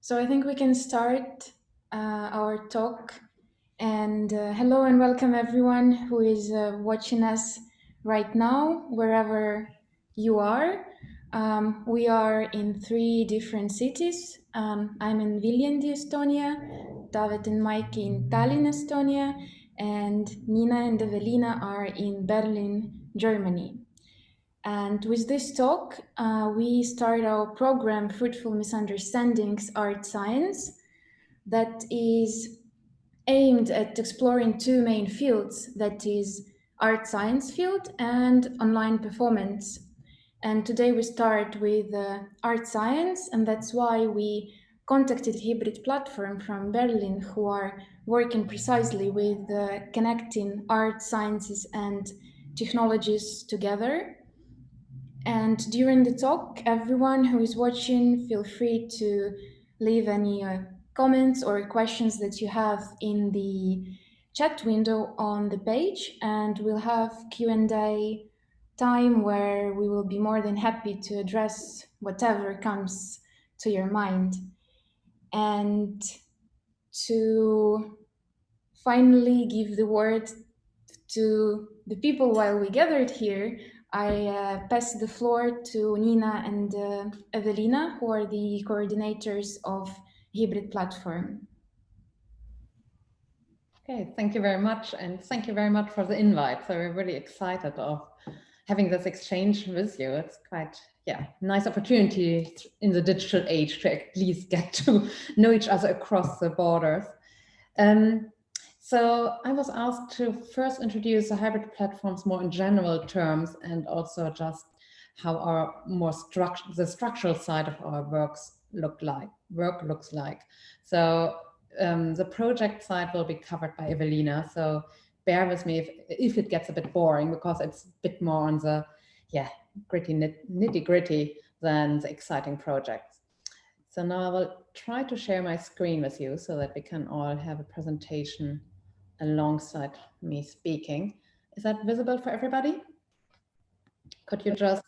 So I think we can start our talk. And hello and welcome everyone who is watching us right now, wherever you are. We are in 3 different cities. I'm in Viljandi, Estonia, David and Mike in Tallinn, Estonia, and Nina and Ewelina are in Berlin, Germany. And with this talk, we start our program, Fruitful Misunderstandings, Art+Science, that is aimed at exploring 2 main fields, that is art-science field and online performance. And today we start with art-science, and that's why we contacted Hybrid Plattform from Berlin, who are working precisely with connecting art, sciences, and technologies together. And during the talk, everyone who is watching, feel free to leave any comments or questions that you have in the chat window on the page, and we'll have Q&A time where we will be more than happy to address whatever comes to your mind. And to finally give the word to the people while we gathered here, I pass the floor to Nina and Ewelina, who are the coordinators of Hybrid Plattform. Okay, thank you very much, and thank you very much for the invite. So we're really excited of having this exchange with you. It's quite, nice opportunity in the digital age to at least get to know each other across the borders. So I was asked to first introduce the hybrid platforms more in general terms, and also just how our the structural side of our work looks like. So the project side will be covered by Ewelina. So bear with me if it gets a bit boring, because it's a bit more on the nitty gritty than the exciting projects. So now I will try to share my screen with you so that we can all have a presentation alongside me speaking. Is that visible for everybody? Could you just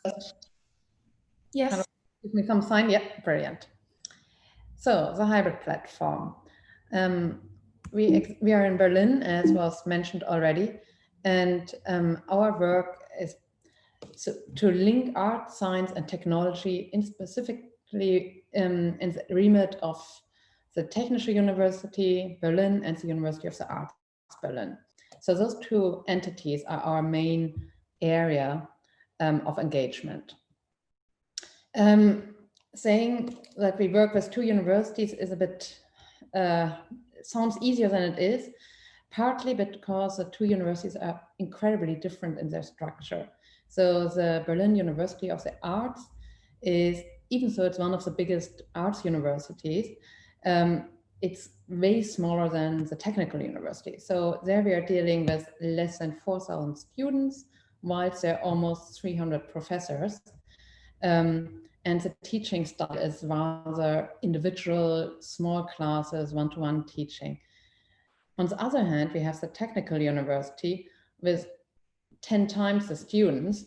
yes. kind of give me some sign? Yeah, brilliant. So the hybrid platform. We are in Berlin, as was mentioned already, and our work is to link art, science, and technology, in specifically in the remit of the Technische Universität Berlin and the University of the Arts Berlin. So those 2 entities are our main area of engagement. Saying that we work with 2 universities is a bit, sounds easier than it is, partly because the 2 universities are incredibly different in their structure. So the Berlin University of the Arts is, even though it's one of the biggest arts universities, it's way smaller than the technical university. So there we are dealing with less than 4,000 students, whilst there are almost 300 professors. And the teaching style is rather individual, small classes, one-to-one teaching. On the other hand, we have the technical university with 10 times the students,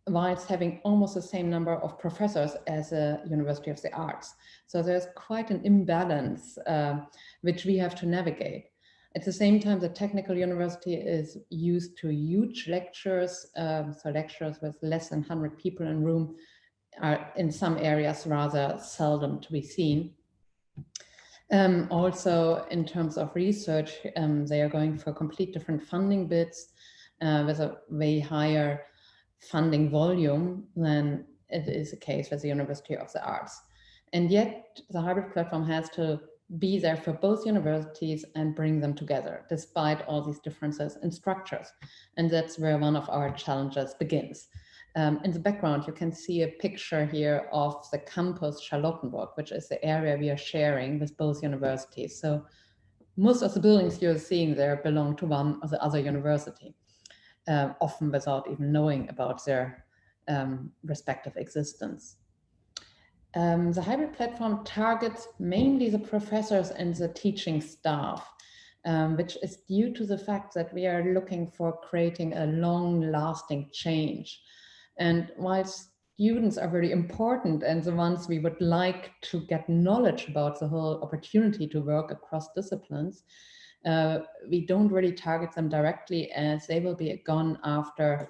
whilst having almost the same number of professors as the University of the Arts. So there's quite an imbalance which we have to navigate. At the same time, the technical university is used to huge lectures, so lectures with less than 100 people in room are in some areas rather seldom to be seen. Also, in terms of research, they are going for complete different funding bids with a way higher funding volume than it is the case with the University of the Arts. And yet the hybrid platform has to be there for both universities and bring them together, despite all these differences in structures. And that's where one of our challenges begins. In the background, you can see a picture here of the campus Charlottenburg, which is the area we are sharing with both universities. So most of the buildings you're seeing there belong to one or the other university, often without even knowing about their respective existence. The hybrid platform targets mainly the professors and the teaching staff, which is due to the fact that we are looking for creating a long-lasting change. And whilst students are very important and the ones we would like to get knowledge about the whole opportunity to work across disciplines, we don't really target them directly, as they will be gone after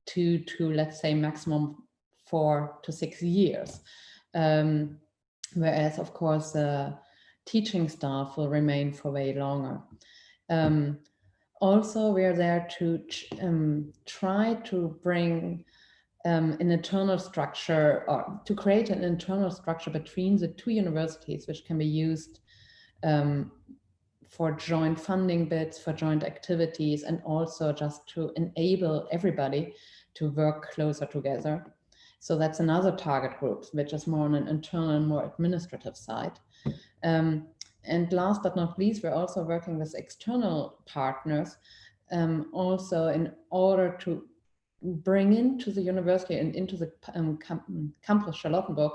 2 to, let's say, maximum 4 to 6 years. Whereas, of course, teaching staff will remain for way longer. Also, we are there to try to bring an internal structure, or to create an internal structure between the two universities, which can be used for joint funding bids, for joint activities, and also just to enable everybody to work closer together. So that's another target group, which is more on an internal and more administrative side. And last but not least, we're also working with external partners, also in order to bring into the university and into the campus Charlottenburg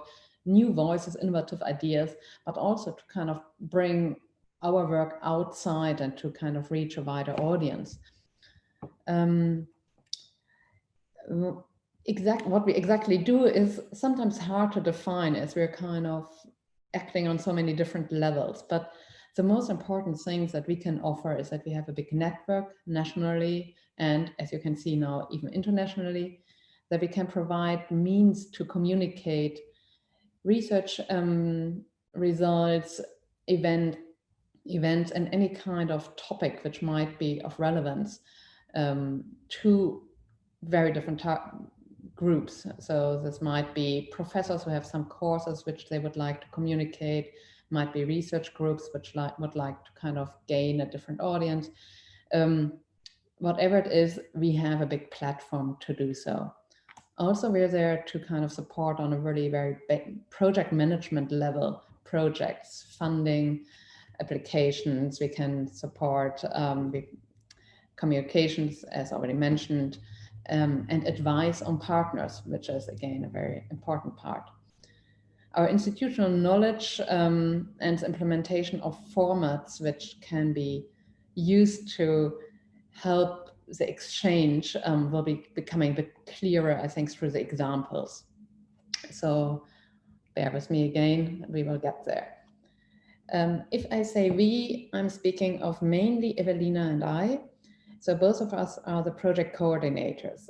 new voices, innovative ideas, but also to kind of bring our work outside and to kind of reach a wider audience. What we exactly do is sometimes hard to define, as we're kind of acting on so many different levels. But the most important things that we can offer is that we have a big network nationally, and as you can see now, even internationally, that we can provide means to communicate research results, events, and any kind of topic which might be of relevance to very different groups. So this might be professors who have some courses which they would like to communicate, might be research groups which would like to kind of gain a different audience. Whatever it is, we have a big platform to do so. Also, we're there to kind of support on a really very big project management level, projects, funding, applications. We can support communications, as already mentioned, and advice on partners, which is again a very important part. Our institutional knowledge and implementation of formats which can be used to help the exchange will be becoming a bit clearer, I think, through the examples. So bear with me again, we will get there. If I say we, I'm speaking of mainly Ewelina and I. So both of us are the project coordinators.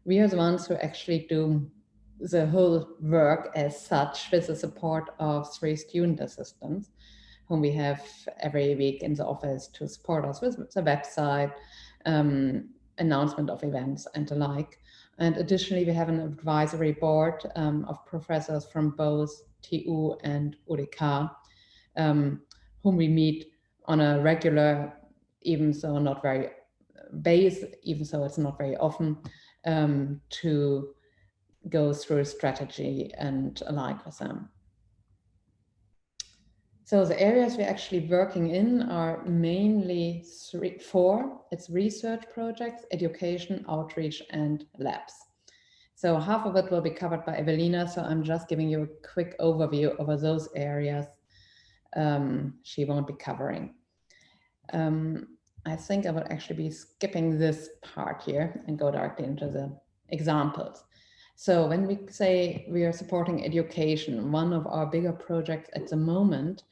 We are the ones who actually do the whole work as such, with the support of 3 student assistants, whom we have every week in the office to support us with the website, announcement of events and the like. And additionally, we have an advisory board of professors from both TU and UDK, whom we meet on a regular, even so not very base, even so it's not very often, to go through strategy and alike with them. So the areas we're actually working in are mainly 4. It's research projects, education, outreach, and labs. So half of it will be covered by Ewelina, so I'm just giving you a quick overview over those areas she won't be covering. I think I will actually be skipping this part here and go directly into the examples. So when we say we are supporting education, one of our bigger projects at the moment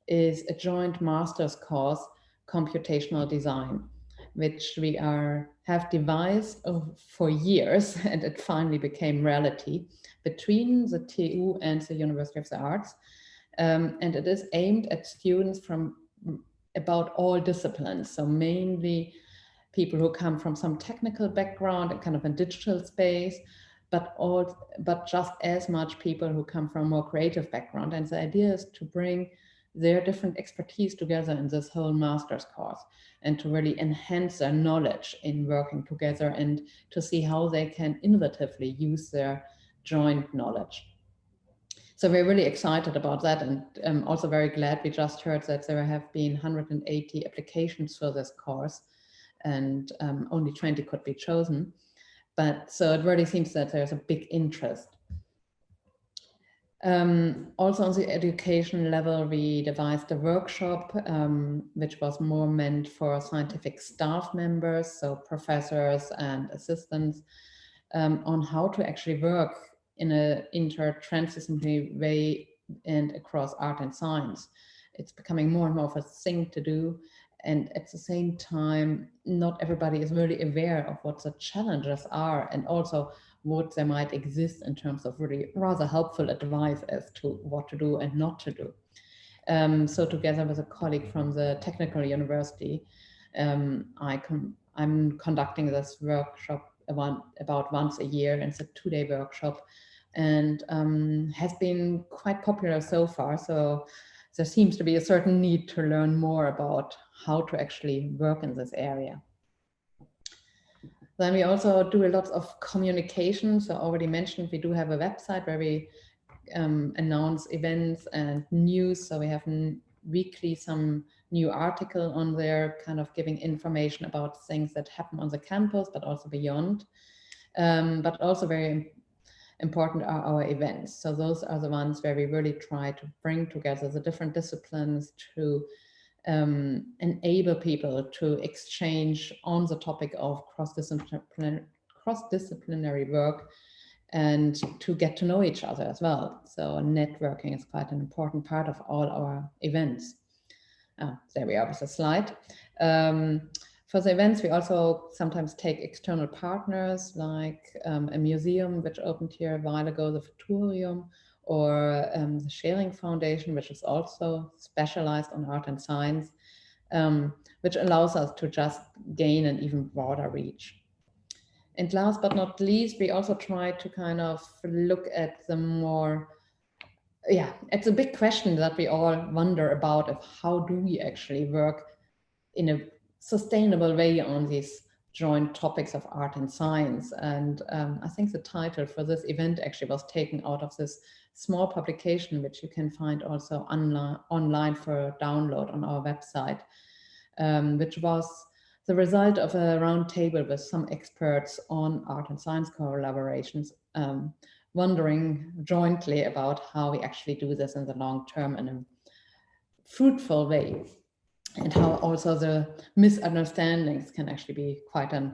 is a joint master's course, computational design, which we have devised for years, and it finally became reality between the TU and the University of the Arts. And it is aimed at students from about all disciplines. So mainly people who come from some technical background and kind of a digital space, but just as much people who come from a more creative background. And the idea is to bring their different expertise together in this whole master's course and to really enhance their knowledge in working together and to see how they can innovatively use their joint knowledge. So we're really excited about that, and I'm also very glad we just heard that there have been 180 applications for this course and only 20 could be chosen. But so it really seems that there's a big interest. Also on the education level, we devised a workshop, which was more meant for scientific staff members, so professors and assistants, on how to actually work in an interdisciplinary way and across art and science. It's becoming more and more of a thing to do. And at the same time, not everybody is really aware of what the challenges are and also what they might exist in terms of really rather helpful advice as to what to do and not to do. So together with a colleague from the Technical University, I'm conducting this workshop about once a year, and it's a 2-day workshop, and has been quite popular so far. So there seems to be a certain need to learn more about how to actually work in this area. Then we also do a lot of communication. So I already mentioned we do have a website where we announce events and news. So we have weekly some new article on there, kind of giving information about things that happen on the campus, but also beyond. But also very important are our events. So those are the ones where we really try to bring together the different disciplines to enable people to exchange on the topic of cross-disciplinary work and to get to know each other as well. So networking is quite an important part of all our events. There we are with the slide. For the events, we also sometimes take external partners like a museum, which opened here a while ago, the Futurium, or the Sharing Foundation, which is also specialized on art and science, which allows us to just gain an even broader reach. And last but not least, we also try to kind of look at the more, it's a big question that we all wonder about of how do we actually work in a sustainable way on these joint topics of art and science. And I think the title for this event actually was taken out of this small publication, which you can find also online for download on our website, which was the result of a roundtable with some experts on art and science collaborations, wondering jointly about how we actually do this in the long term in a fruitful way, and how also the misunderstandings can actually be quite a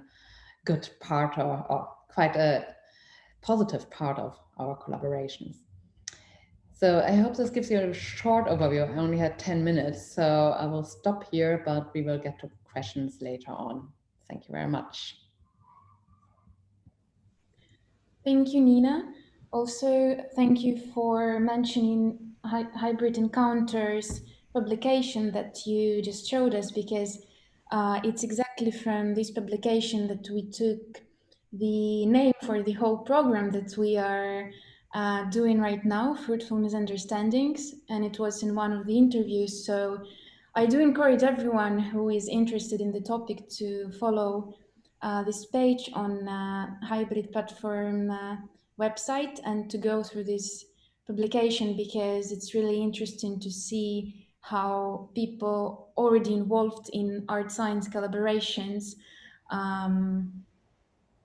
good part or quite a positive part of our collaborations. So I hope this gives you a short overview. I only had 10 minutes, so I will stop here, but we will get to questions later on. Thank you very much. Thank you, Nina. Also, thank you for mentioning Hybrid Encounters publication that you just showed us, because it's exactly from this publication that we took the name for the whole program that we are doing right now, Fruitful Misunderstandings, and it was in one of the interviews. So I do encourage everyone who is interested in the topic to follow this page on Hybrid Plattform website and to go through this publication, because it's really interesting to see how people already involved in art science collaborations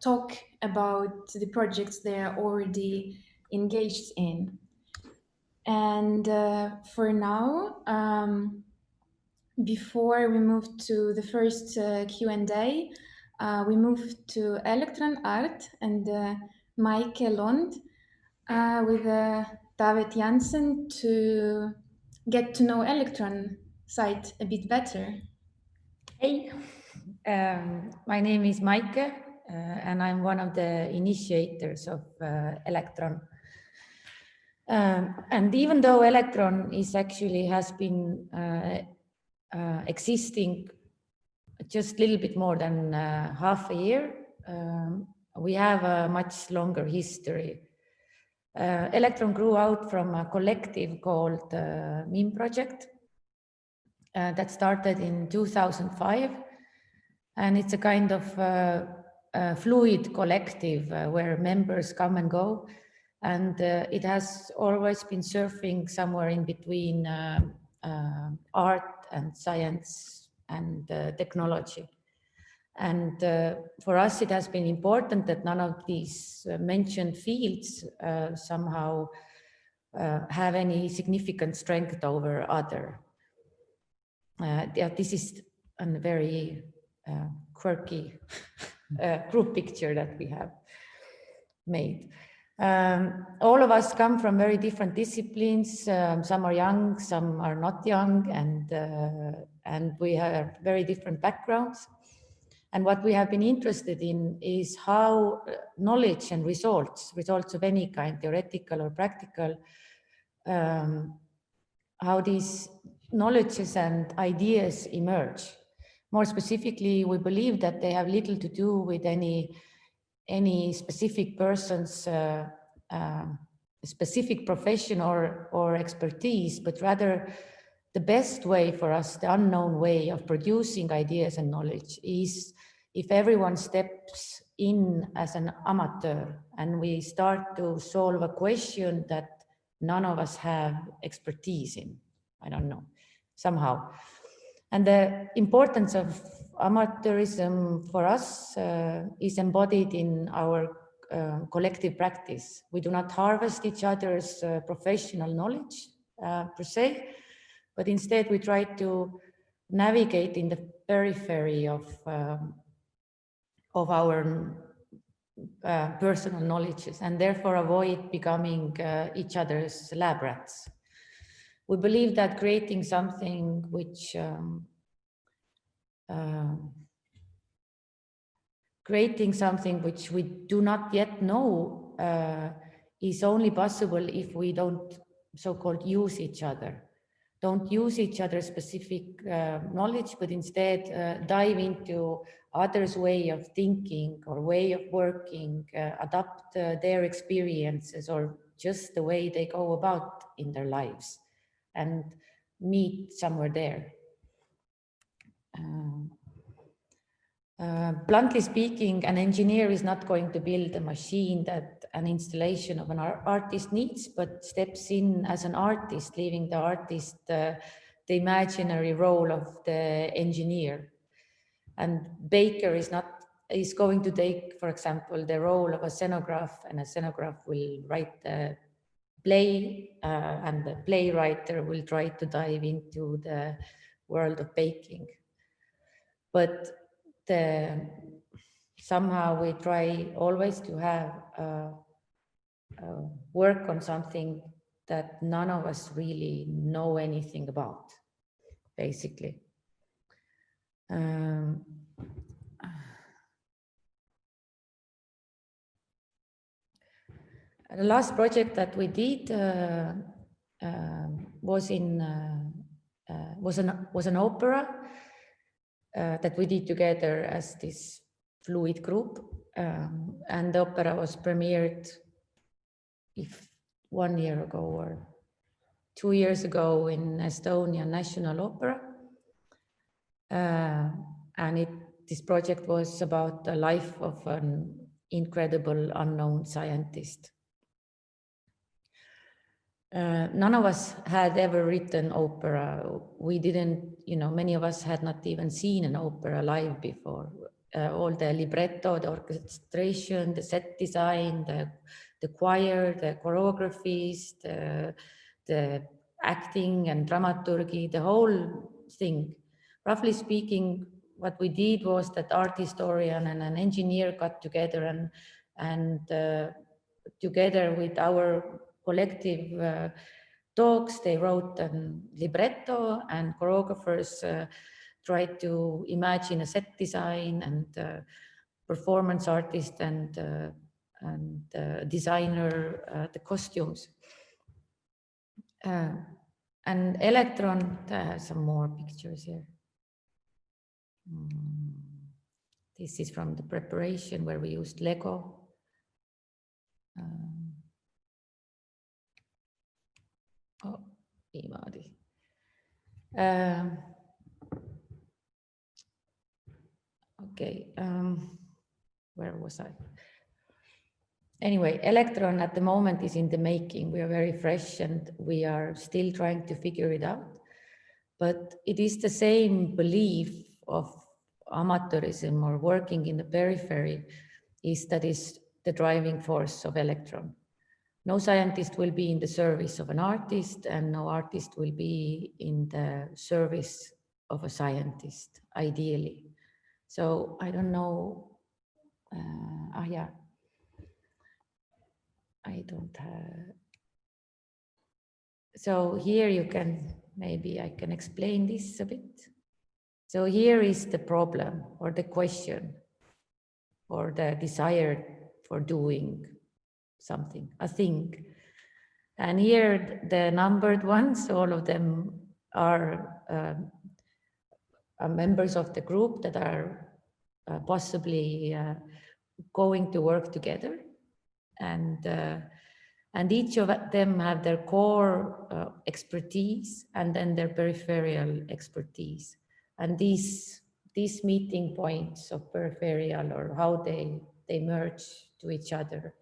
talk about the projects they are already engaged in. And for now, before we move to the first Q&A, we move to elektron.art and Maaike Lond with David Jansen to get to know elektron site a bit better. Hey, my name is Maaike, and I'm one of the initiators of elektron. And even though elektron is actually has been existing just a little bit more than half a year, we have a much longer history. Elektron grew out from a collective called MIMproject that started in 2005. And it's a kind of fluid collective where members come and go. And it has always been surfing somewhere in between art and science and technology. And for us, it has been important that none of these mentioned fields somehow have any significant strength over other. This is a very quirky group picture that we have. made. All of us come from very different disciplines. Some are young, some are not young, and we have very different backgrounds. And what we have been interested in is how knowledge and results of any kind, theoretical or practical, how these knowledges and ideas emerge. More specifically, we believe that they have little to do with any specific person's specific profession or expertise, but rather the best way for us, the unknown way of producing ideas and knowledge is if everyone steps in as an amateur and we start to solve a question that none of us have expertise in, I don't know, somehow. And the importance of amateurism for us is embodied in our collective practice. We do not harvest each other's professional knowledge per se, but instead we try to navigate in the periphery of our personal knowledges and therefore avoid becoming each other's lab rats. We believe that creating something which we do not yet know is only possible if we don't so-called use each other. Don't use each other's specific knowledge, but instead dive into others' way of thinking or way of working, adapt their experiences or just the way they go about in their lives and meet somewhere there. Bluntly speaking, an engineer is not going to build a machine that an installation of an artist needs, but steps in as an artist, leaving the artist the imaginary role of the engineer. And Baker is going to take, for example, the role of a scenograph, and a scenograph will write the play, and the playwright will try to dive into the world of baking. But somehow we try always to have work on something that none of us really know anything about, basically. The last project that we did was an opera that we did together as this fluid group, and the opera was premiered 1 year ago or 2 years ago in Estonian National Opera, and this project was about the life of an incredible unknown scientist. None of us had ever written opera. We didn't, many of us had not even seen an opera live before. All the libretto, the orchestration, the set design, the choir, the choreographies, the acting and dramaturgy, the whole thing. Roughly speaking, what we did was that art historian and an engineer got together and together with our collective talks, they wrote a libretto, and choreographers tried to imagine a set design, and performance artist and designer the costumes. And Electron, I have some more pictures here. This is from the preparation where we used Lego. Okay, where was I? Anyway, Electron at the moment is in the making. We are very fresh and we are still trying to figure it out. But it is the same belief of amateurism or working in the periphery that is the driving force of Electron. No scientist will be in the service of an artist, and no artist will be in the service of a scientist, ideally. So I don't know. Yeah. I don't have. So here you can, maybe I can explain this a bit. So here is the problem or the question or the desire for doing something, a thing. And here the numbered ones, all of them are members of the group that are possibly going to work together. And each of them have their core expertise and then their peripheral expertise. And these meeting points of peripheral or how they merge to each other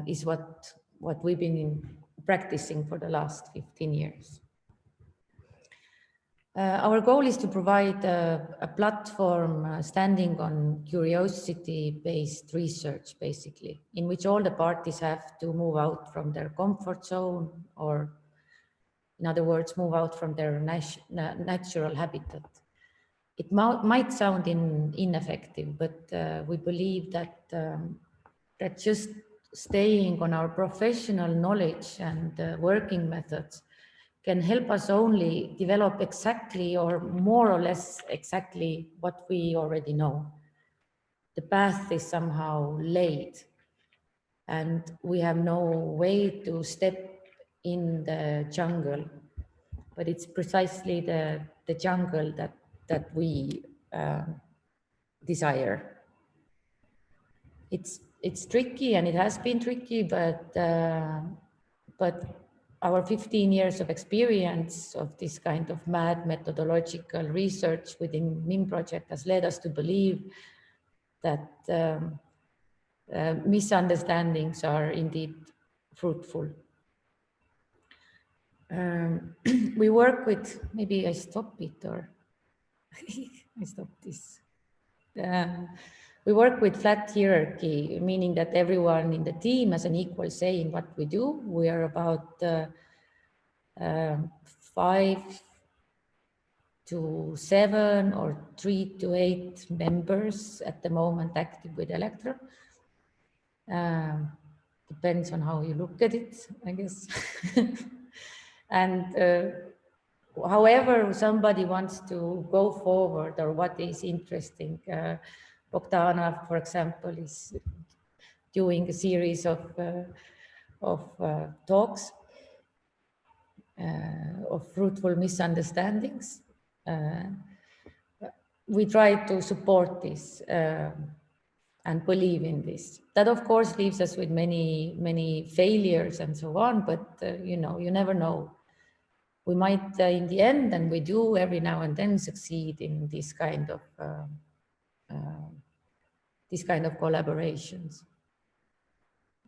is what we've been practicing for the last 15 years. Our goal is to provide a platform standing on curiosity-based research, basically, in which all the parties have to move out from their comfort zone, or in other words, move out from their natural habitat. It might sound ineffective, but we believe that that just staying on our professional knowledge and working methods can help us only develop exactly or more or less exactly what we already know. The path is somehow laid and we have no way to step in the jungle, but it's precisely the jungle that we desire. It's tricky and it has been tricky, but our 15 years of experience of this kind of mad methodological research within MIMproject has led us to believe that misunderstandings are indeed fruitful. We work with, maybe I stop it or I stop this. We work with flat hierarchy, meaning that everyone in the team has an equal say in what we do. We are about 5 to 7 or 3 to 8 members at the moment active with Elektron. Depends on how you look at it, I guess. And however somebody wants to go forward or what is interesting, Bogdana, for example, is doing a series of talks of fruitful misunderstandings. We try to support this and believe in this. That of course leaves us with many failures and so on, but you know, you never know. We might in the end, and we do every now and then, succeed in this kind of collaborations.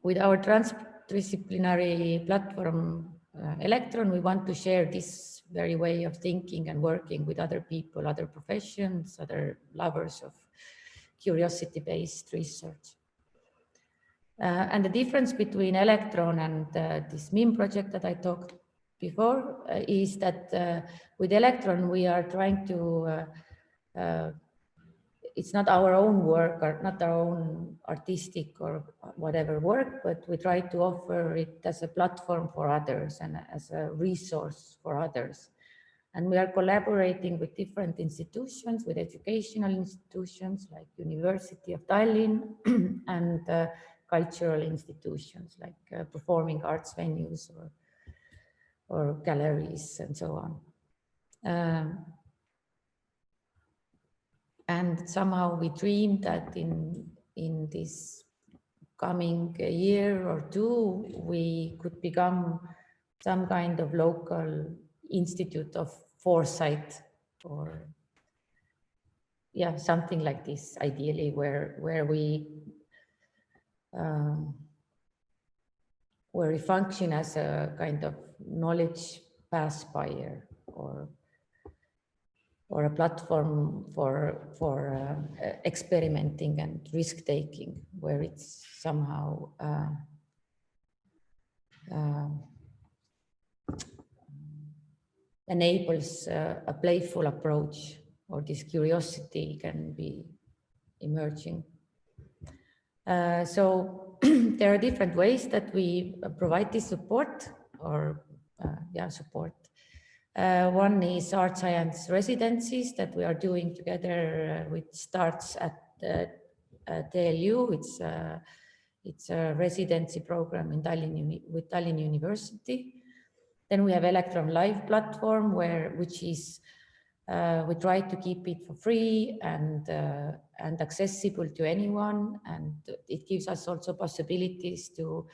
With our transdisciplinary platform, Elektron, we want to share this very way of thinking and working with other people, other professions, other lovers of curiosity-based research. And the difference between Elektron and this MIMproject that I talked before is that with Elektron, we are trying to it's not our own work or not our own artistic or whatever work, but we try to offer it as a platform for others and as a resource for others. And we are collaborating with different institutions, with educational institutions like University of Tallinn and cultural institutions like performing arts venues or galleries and so on. And somehow we dreamed that in this coming year or two, we could become some kind of local institute of foresight, or yeah, something like this, ideally, where we function as a kind of knowledge pass buyer or a platform for experimenting and risk-taking, where it's somehow enables a playful approach, or this curiosity can be emerging. So there are different ways that we provide this support or support. One is Art+Science residencies that we are doing together, which starts at TLU. It's a residency program in Tallinn with Tallinn University. Then we have elektron.live platform, which is we try to keep it for free and accessible to anyone, and it gives us also possibilities to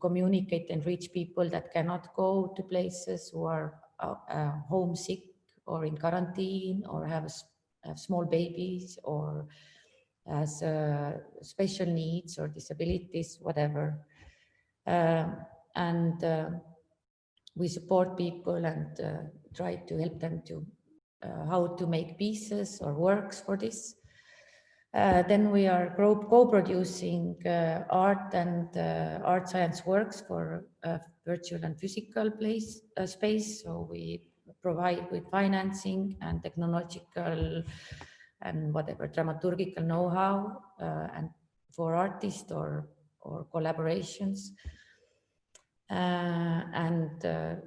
communicate and reach people that cannot go to places, who are homesick or in quarantine or have small babies or has special needs or disabilities, whatever. We support people and try to help them to how to make pieces or works for this. Then we are co-producing art and Art+Science works for virtual and physical space. So we provide with financing and technological and whatever dramaturgical know-how and for artists or collaborations.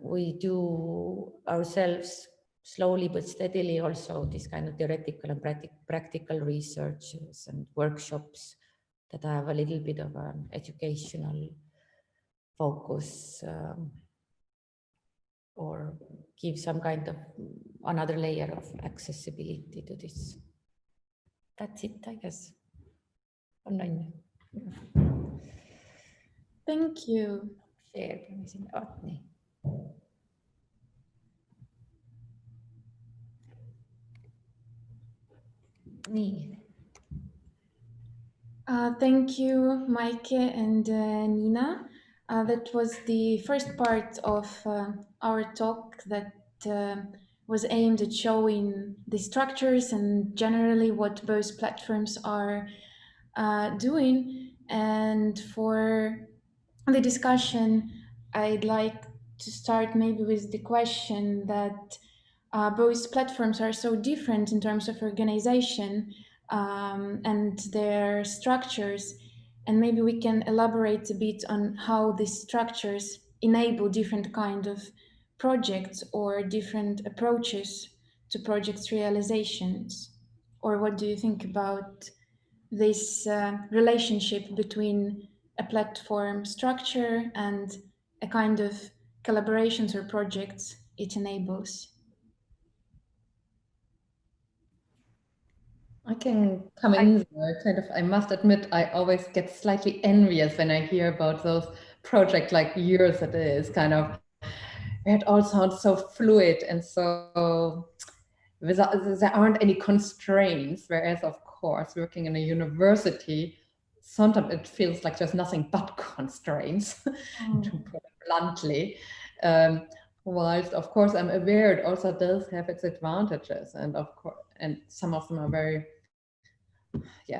We do ourselves slowly but steadily also this kind of theoretical and practical researches and workshops that have a little bit of an educational focus or give some kind of another layer of accessibility to this. That's it, I guess. Online. Thank you. Share. Thank you, Maike and Nina. That was the first part of our talk that was aimed at showing the structures and generally what both platforms are doing. And for the discussion, I'd like to start maybe with the question that both platforms are so different in terms of organization and their structures, and maybe we can elaborate a bit on how these structures enable different kind of projects or different approaches to projects realizations. Or what do you think about this relationship between a platform structure and a kind of collaborations or projects it enables? I can come in there. I must admit, I always get slightly envious when I hear about those projects like yours. It is kind of, it all sounds so fluid and so there aren't any constraints. Whereas, of course, working in a university, sometimes it feels like there's nothing but constraints, to put it bluntly. Whilst, of course, I'm aware it also does have its advantages, and of course, and some of them are very,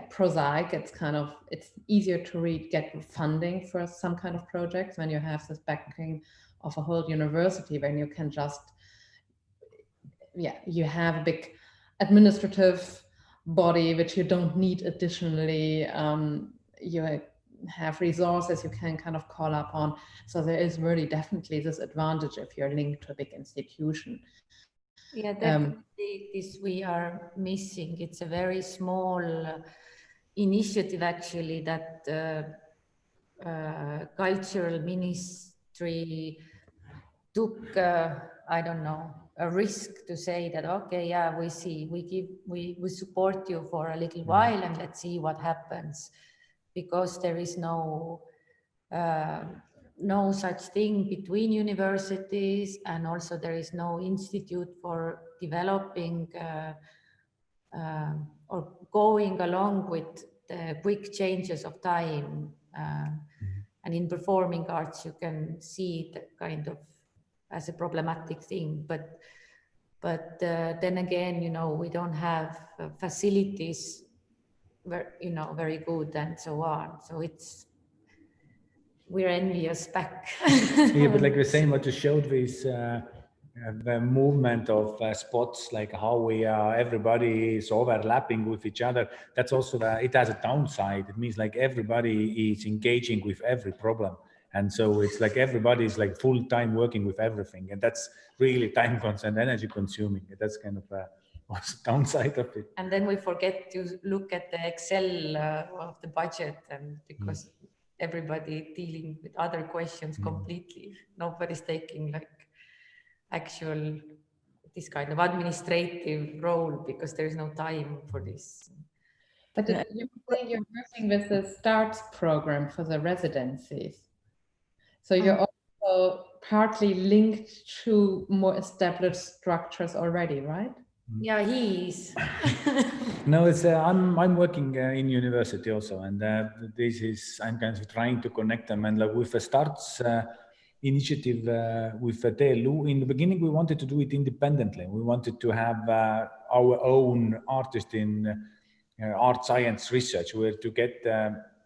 prosaic. It's easier to get funding for some kind of projects when you have this backing of a whole university, when you can just, you have a big administrative body which you don't need additionally. You have resources you can kind of call upon. So there is really definitely this advantage if you're linked to a big institution. Yeah, definitely this we are missing. It's a very small initiative actually that cultural ministry took, I don't know, a risk to say that, okay, yeah, we support you for a little while and let's see what happens, because there is no such thing between universities, and also there is no institute for developing or going along with the quick changes of time. And in performing arts, you can see it kind of as a problematic thing, but then again, we don't have facilities very good and so on. So we're envious back. Yeah, but like we're saying, what you showed with the movement of spots, like how we are, everybody is overlapping with each other. That's also it has a downside. It means like everybody is engaging with every problem. And so it's like everybody is like full time working with everything. And that's really time consuming, energy consuming. That's kind of a downside of it. And then we forget to look at the Excel of the budget, and because everybody dealing with other questions completely. Nobody's taking like actual this kind of administrative role because there is no time for this. But you think you're working with the START program for the residencies. So you're also partly linked to more established structures already, right? Yeah, he is. No, it's I'm working in university also, and this is I'm kind of trying to connect them. And like with the STARTS initiative with TLU, in the beginning we wanted to do it independently. We wanted to have our own artist in Art+Science research, where to get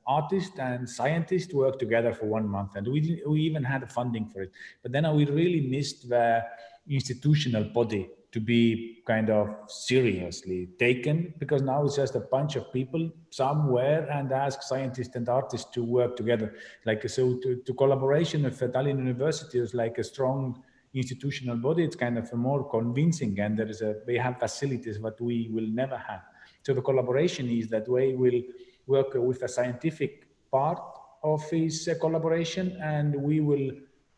artists and scientists to work together for 1 month, and we even had funding for it. But then we really missed the institutional body to be kind of seriously taken, because now it's just a bunch of people somewhere and ask scientists and artists to work together. Like, so to collaboration with Tallinn University is like a strong institutional body. It's kind of a more convincing, and they have facilities that we will never have. So the collaboration is that we will work with a scientific part of this collaboration, and we will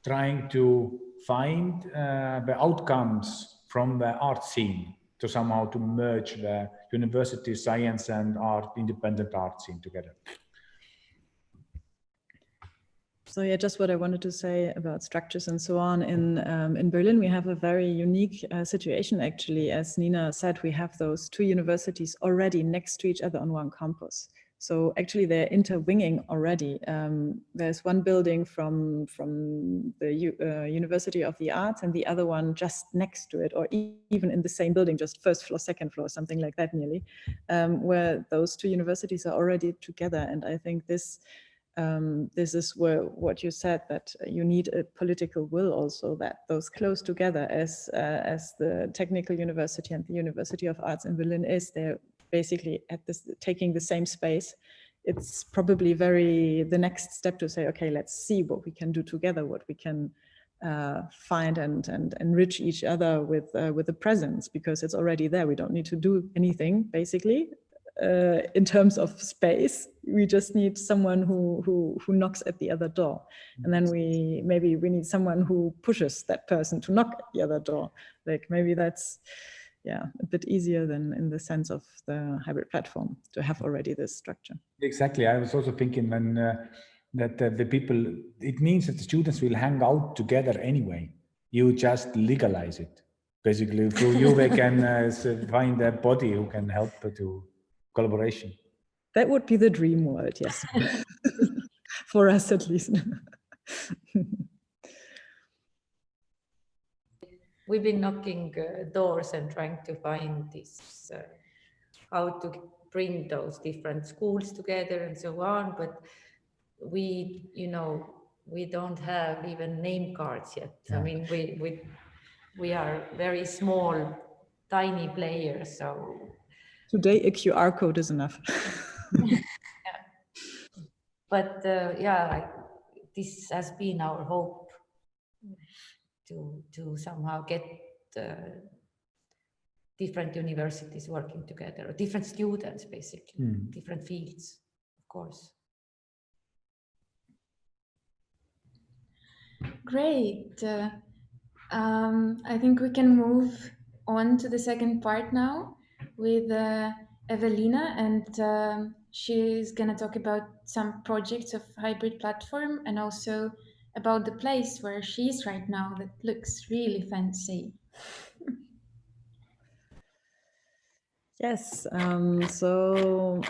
trying to find the outcomes from the art scene to somehow to merge the university science and art, independent art scene together. So yeah, just what I wanted to say about structures and so on. In Berlin, we have a very unique situation, actually. As Nina said, we have those two universities already next to each other on one campus. So actually they're interwinging already. There's one building from the University of the Arts and the other one just next to it, or even in the same building, just first floor, second floor, something like that nearly, where those two universities are already together. And I think this is where what you said, that you need a political will also, that those close together as the Technical University and the University of Arts in Berlin is. They're basically at this taking the same space. It's probably the next step to say, okay, let's see what we can do together, what we can find and enrich each other with the presence, because it's already there. We don't need to do anything basically. In terms of space, we just need someone who knocks at the other door, and then maybe we need someone who pushes that person to knock at the other door. Like maybe that's a bit easier than in the sense of the hybrid platform to have already this structure. Exactly. I was also thinking when that the people, it means that the students will hang out together anyway. You just legalize it. Basically, through you, they can find a body who can help to collaboration. That would be the dream world, yes. For us at least. We've been knocking doors and trying to find this, how to bring those different schools together and so on. But we don't have even name cards yet. Yeah. I mean, we are very small, tiny players. So today a QR code is enough. Yeah. But this has been our hope, to somehow get different universities working together, or different students, basically, different fields, of course. Great. I think we can move on to the second part now with Ewelina, and she's going to talk about some projects of Hybrid Platform, and also about the place where she is right now that looks really fancy. Yes, so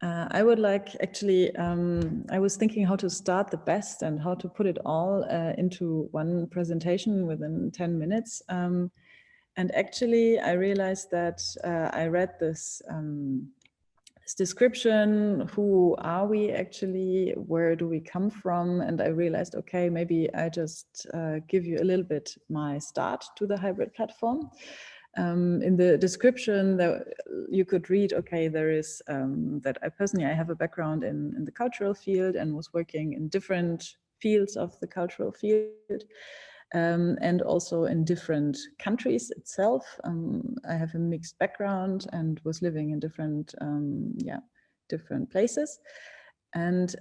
I would like, actually, I was thinking how to start the best and how to put it all into one presentation within 10 minutes. And actually, I realized that I read this this description, who are we actually, where do we come from? And I realized, okay, maybe I just give you a little bit my start to the hybrid platform. In the description that you could read, okay, there is that I have a background in the cultural field and was working in different fields of the cultural field. And also in different countries itself. I have a mixed background and was living in different, different places. And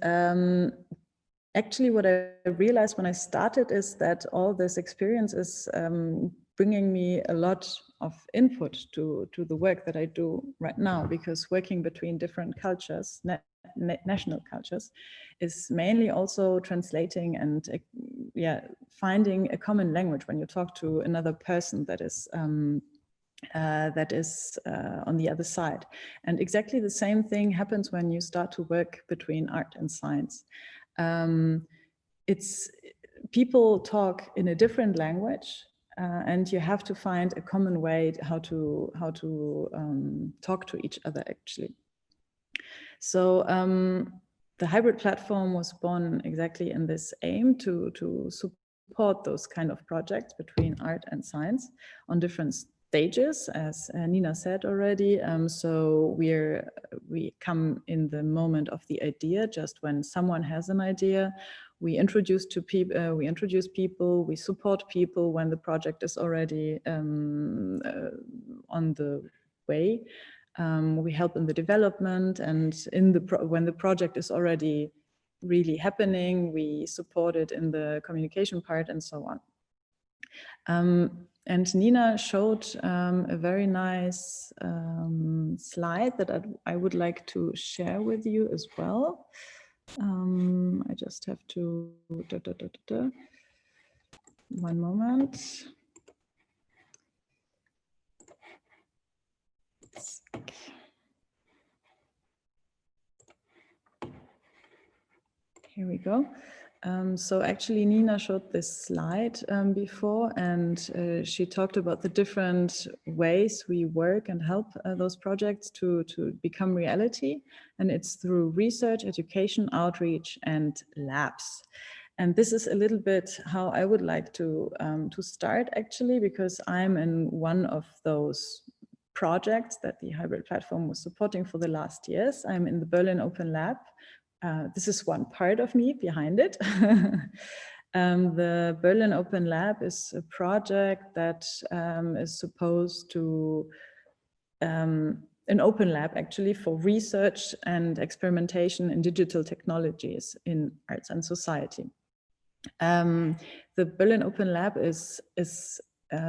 actually what I realized when I started is that all this experience is bringing me a lot of input to the work that I do right now, because working between different cultures, national cultures, is mainly also translating and finding a common language when you talk to another person that is on the other side. And exactly the same thing happens when you start to work between art and science. It's people talk in a different language, and you have to find a common way how to talk to each other actually. So the hybrid platform was born exactly in this aim to support those kind of projects between art and science on different stages, as Nina said already. So we come in the moment of the idea, just when someone has an idea. We introduce people, we support people when the project is already on the way. We help in the development, and when the project is already really happening, we support it in the communication part and so on. And Nina showed a very nice slide that I would like to share with you as well. I just have to, one moment. Here we go. So actually Nina showed this slide before, and she talked about the different ways we work and help those projects to become reality. And it's through research, education, outreach, and labs. And this is a little bit how I would like to start actually, because I'm in one of those projects that the hybrid platform was supporting for the last years. I'm in the Berlin Open Lab. This is one part of me behind it. The Berlin Open Lab is a project that is supposed to, an open lab actually for research and experimentation in digital technologies in arts and society. The Berlin Open Lab is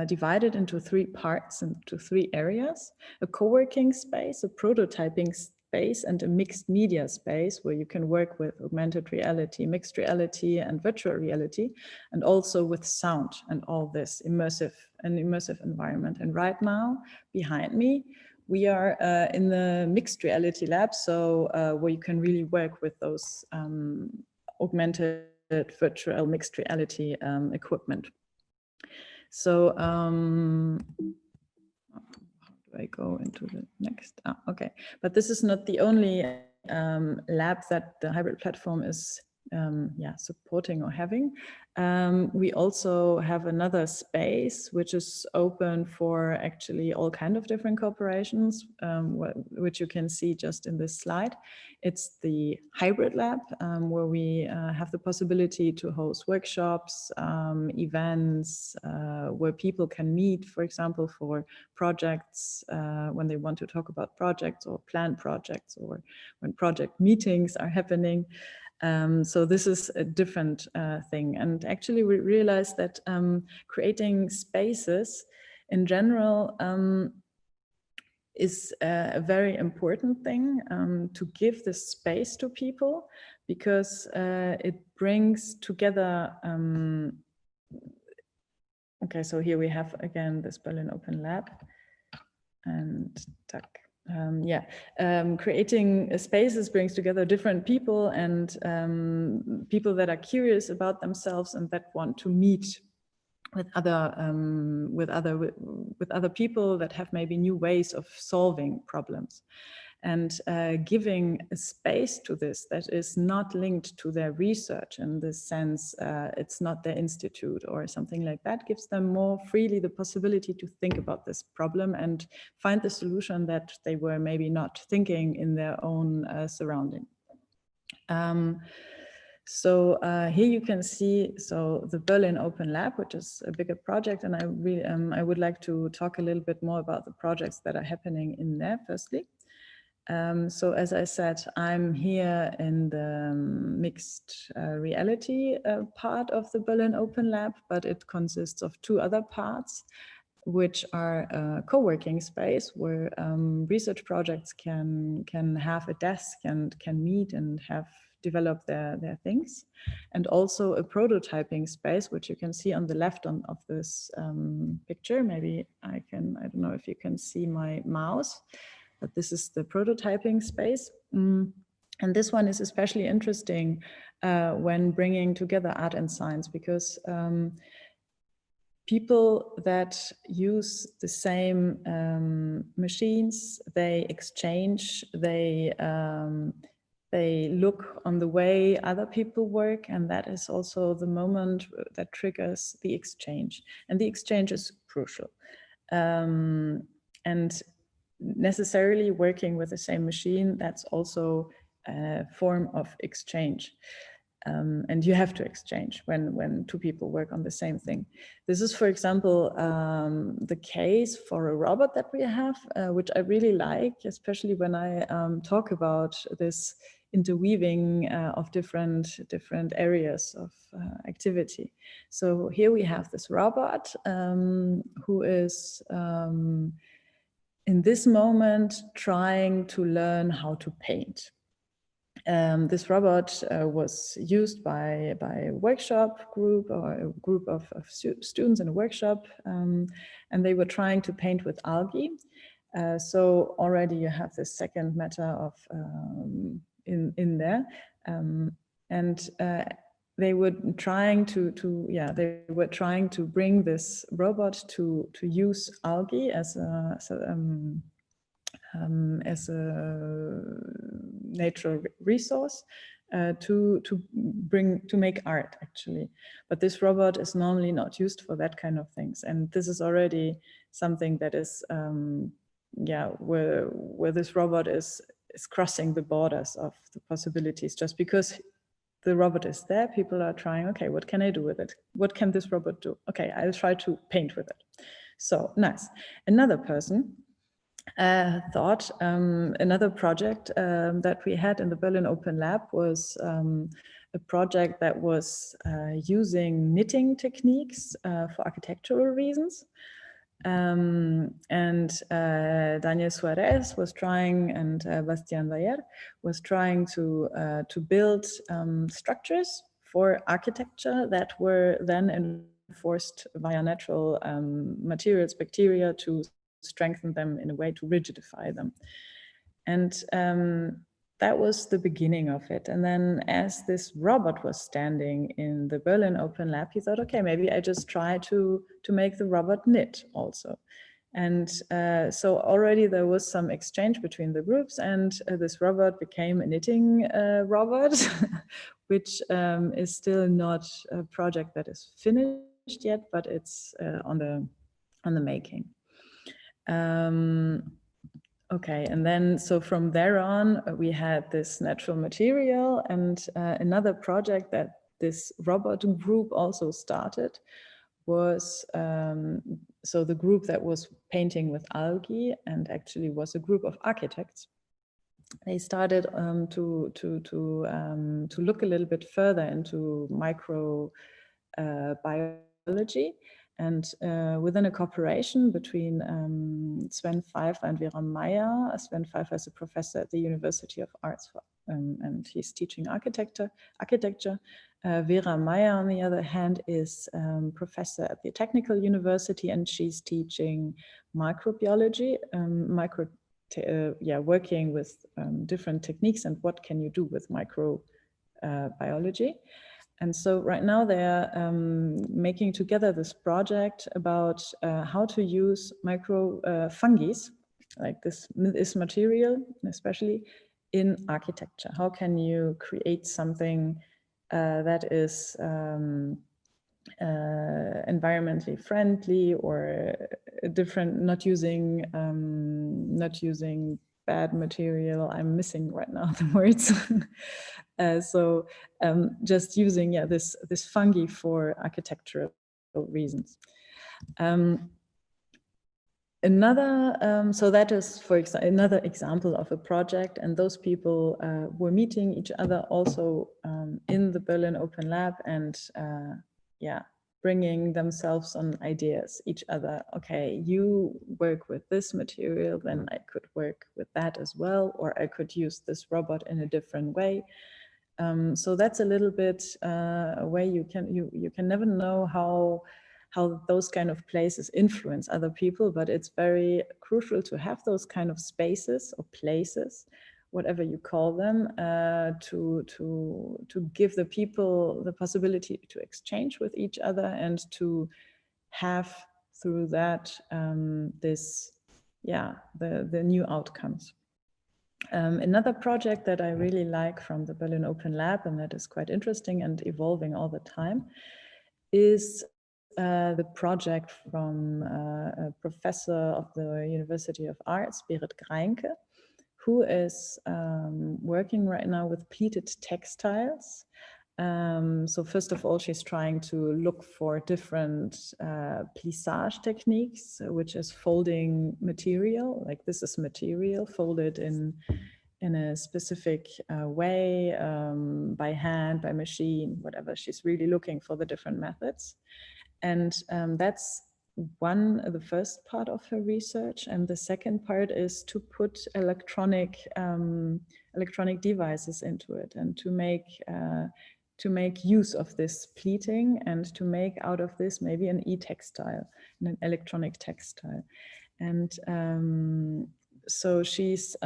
divided into 3 parts, into 3 areas: a co-working space, a prototyping space, and a mixed media space where you can work with augmented reality, mixed reality, and virtual reality, and also with sound and all this immersive environment. And right now, behind me, we are in the mixed reality lab, so where you can really work with those augmented virtual mixed reality equipment. So I go into the next? Okay, but this is not the only lab that the hybrid platform is supporting or having. We also have another space which is open for actually all kind of different corporations, which you can see just in this slide. It's the hybrid lab, where we have the possibility to host workshops, events, where people can meet, for example, for projects, when they want to talk about projects or plan projects, or when project meetings are happening. So this is a different thing. And actually we realized that creating spaces in general is a very important thing, to give this space to people, because it brings together, okay, so here we have again this Berlin Open Lab, and creating spaces brings together different people, and people that are curious about themselves and that want to meet with other people that have maybe new ways of solving problems. and giving a space to this that is not linked to their research in this sense, it's not their institute or something like that, gives them more freely the possibility to think about this problem and find the solution that they were maybe not thinking in their own surrounding. So here you can see, so the Berlin Open Lab, which is a bigger project, and I would like to talk a little bit more about the projects that are happening in there firstly. So as I said, I'm here in the mixed reality part of the Berlin Open Lab, but it consists of two other parts, which are a co-working space where research projects can have a desk and can meet and develop their things, and also a prototyping space, which you can see on the left of this picture. Maybe I don't know if you can see my mouse, but this is the prototyping space. And this one is especially interesting when bringing together art and science, because people that use the same machines, they exchange, they look on the way other people work, and that is also the moment that triggers the exchange. And the exchange is crucial. And necessarily working with the same machine, that's also a form of exchange. And you have to exchange when two people work on the same thing. This is, for example, the case for a robot that we have, which I really like, especially when I talk about this interweaving of different areas of activity. So here we have this robot who is in this moment trying to learn how to paint. This robot was used by a workshop group, or a group of students in a workshop, and they were trying to paint with algae. So already you have this second matter of in there, and they were trying to bring this robot to use algae as a natural resource to make art, actually. But this robot is normally not used for that kind of things, and this is already something that is where this robot is crossing the borders of the possibilities. Just because the robot is there, people are trying, okay, what can I do with it? What can this robot do? Okay, I'll try to paint with it. So nice. Another person thought, another project that we had in the Berlin Open Lab was a project that was using knitting techniques for architectural reasons. And Daniel Suarez was trying, and Bastian Bayer was trying to build structures for architecture that were then enforced via natural materials, bacteria, to strengthen them in a way, to rigidify them. And that was the beginning of it. And then as this robot was standing in the Berlin Open Lab, he thought, okay, maybe I just try to make the robot knit also. And so already there was some exchange between the groups, and this robot became a knitting robot, which is still not a project that is finished yet, but it's on the making. Okay, and then so from there on, we had this natural material, and another project that this robot group also started was, so the group that was painting with algae, and actually was a group of architects. They started to look a little bit further into microbiology. And within a cooperation between Sven Pfeiffer and Vera Meyer, Sven Pfeiffer is a professor at the University of Arts, and he's teaching architecture. Vera Meyer, on the other hand, is professor at the Technical University, and she's teaching microbiology, working with different techniques and what can you do with microbiology. And so right now they're making together this project about how to use fungi like this material, especially in architecture. How can you create something that is environmentally friendly or different, not using bad material. I'm missing right now the words. Just using this fungi for architectural reasons. So that is, for example, another example of a project, and those people were meeting each other also in the Berlin Open Lab, and bringing themselves on ideas, each other. Okay, you work with this material, then I could work with that as well, or I could use this robot in a different way. So that's a little bit a way you can never know how those kind of places influence other people, but it's very crucial to have those kind of spaces or places, whatever you call them, to give the people the possibility to exchange with each other and to have through that the new outcomes. Another project that I really like from the Berlin Open Lab, and that is quite interesting and evolving all the time, is the project from a professor of the University of Arts, Berit Greinke, who is working right now with pleated textiles. So first of all, she's trying to look for different plissage techniques, which is folding material. Like this is material folded in a specific way, by hand, by machine, whatever. She's really looking for the different methods. And that's the first part of her research. And the second part is to put electronic devices into it, and to make use of this pleating, and to make out of this maybe an e-textile, an electronic textile. And so she's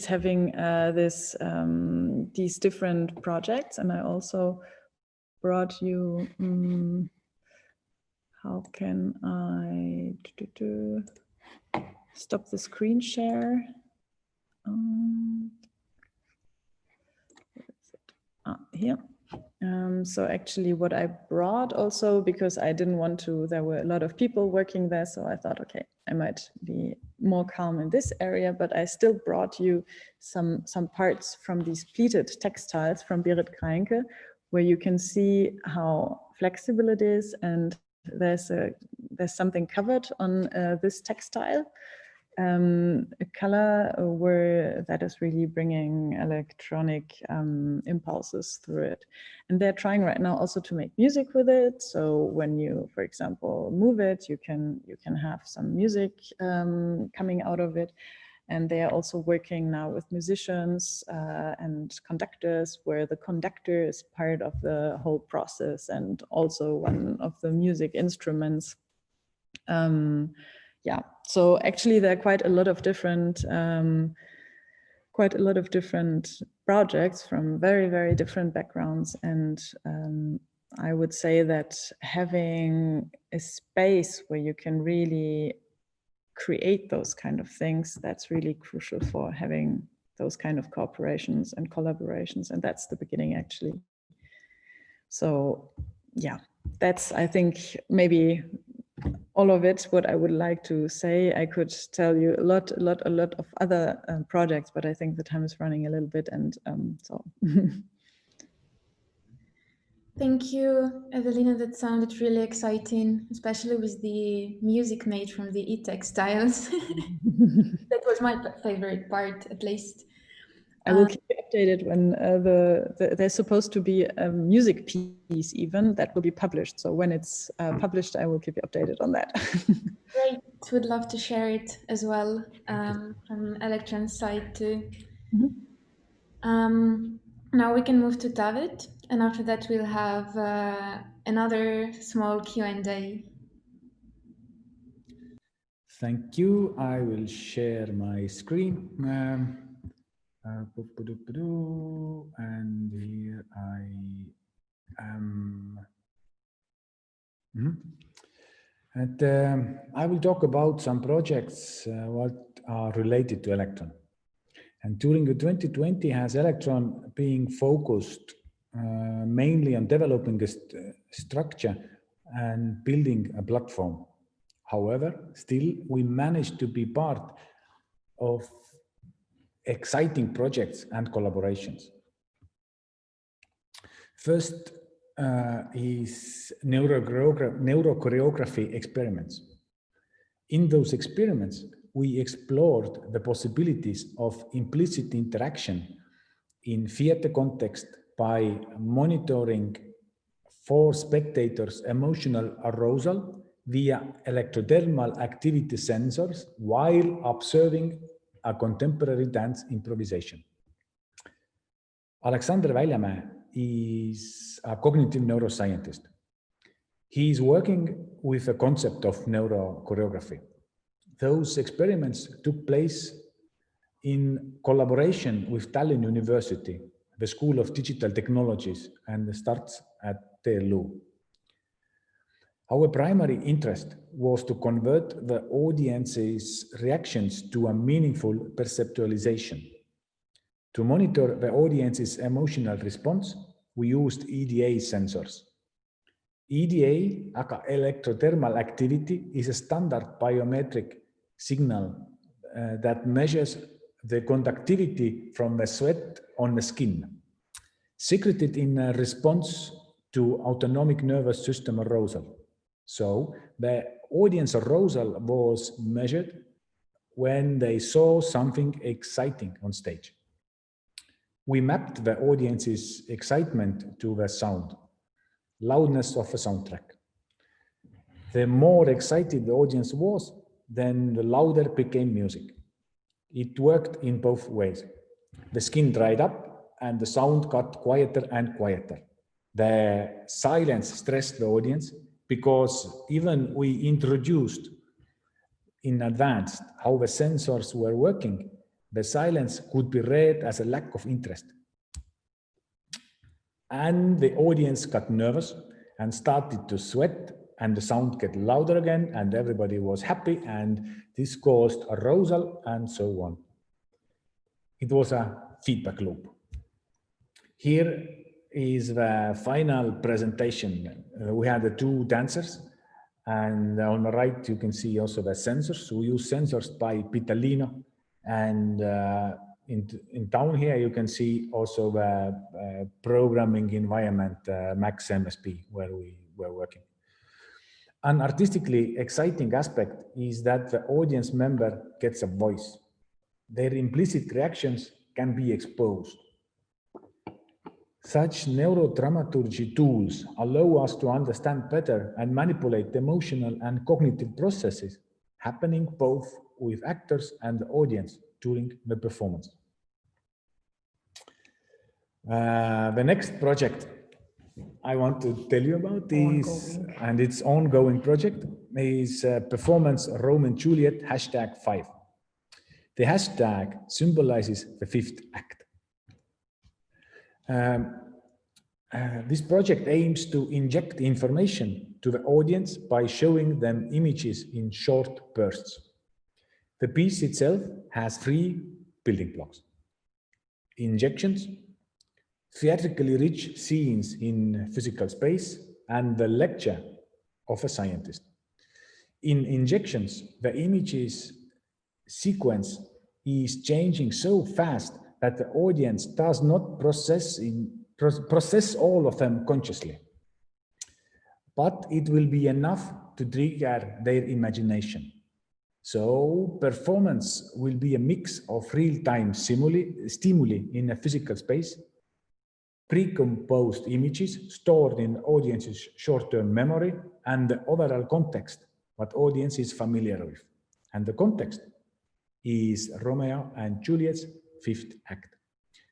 having these different projects, and I also brought you, how can I stop the screen share? Here. So actually what I brought also, because I didn't want to, there were a lot of people working there, so I thought, okay, I might be more calm in this area, but I still brought you some parts from these pleated textiles from Berit Greinke, where you can see how flexible it is, and there's something covered on this textile, a color where that is really bringing electronic impulses through it. And they're trying right now also to make music with it. So when you, for example, move it, you can have some music coming out of it. And they are also working now with musicians and conductors, where the conductor is part of the whole process and also one of the music instruments. So actually there are quite a lot of different projects from very, very different backgrounds. And I would say that having a space where you can really create those kind of things, that's really crucial for having those kind of cooperations and collaborations. And that's the beginning, actually. So yeah, that's, I think, maybe all of it, what I would like to say. I could tell you a lot of other projects, but I think the time is running a little bit, and so. Thank you, Ewelina. That sounded really exciting, especially with the music made from the e-textiles. That was my favorite part, at least. I will keep you updated when there's supposed to be a music piece even that will be published. So when it's published, I will keep you updated on that. Great, would love to share it as well from Elektron's side too. Now we can move to David, and after that we'll have another small Q&A. Thank you. I will share my screen. And here I am. And I will talk about some projects what are related to electron. And during the 2020 has electron being focused mainly on developing a structure and building a platform. However, still we managed to be part of exciting projects and collaborations. First is neurochoreography experiments. In those experiments, we explored the possibilities of implicit interaction in theater context by monitoring for spectators' emotional arousal via electrodermal activity sensors while observing a contemporary dance improvisation. Alexander Väljamäe is a cognitive neuroscientist. He is working with the concept of neurochoreography. Those experiments took place in collaboration with Tallinn University, the School of Digital Technologies, and starts at TLU. Our primary interest was to convert the audience's reactions to a meaningful perceptualization. To monitor the audience's emotional response, we used EDA sensors. EDA, aka electrodermal activity, is a standard biometric signal that measures the conductivity from the sweat on the skin, secreted in response to autonomic nervous system arousal. So the audience arousal was measured when they saw something exciting on stage. We mapped the audience's excitement to the sound, loudness of a soundtrack. The more excited the audience was, then the louder became music. It worked in both ways. The skin dried up and the sound got quieter and quieter. The silence stressed the audience because even we introduced in advance how the sensors were working, the silence could be read as a lack of interest. And the audience got nervous and started to sweat, and the sound got louder again, and everybody was happy, and this caused arousal and so on. It was a feedback loop. Here is the final presentation. We had the two dancers, and on the right you can see also the sensors. We use sensors by Ewelina, and in down here you can see also the programming environment, Max MSP, where we were working. An artistically exciting aspect is that the audience member gets a voice. Their implicit reactions can be exposed. Such neurodramaturgy tools allow us to understand better and manipulate emotional and cognitive processes happening both with actors and the audience during the performance. The next project I want to tell you about is, and its ongoing project, is Performance Rome and Juliet #5. The hashtag symbolizes the fifth act. This project aims to inject information to the audience by showing them images in short bursts. The piece itself has 3 building blocks: injections, theatrically rich scenes in physical space, and the lecture of a scientist. In injections, the images sequence is changing so fast that the audience does not process all of them consciously. But it will be enough to trigger their imagination. So performance will be a mix of real-time stimuli in a physical space, pre-composed images stored in audience's short-term memory, and the overall context, what audience is familiar with. And the context is Romeo and Juliet's fifth act.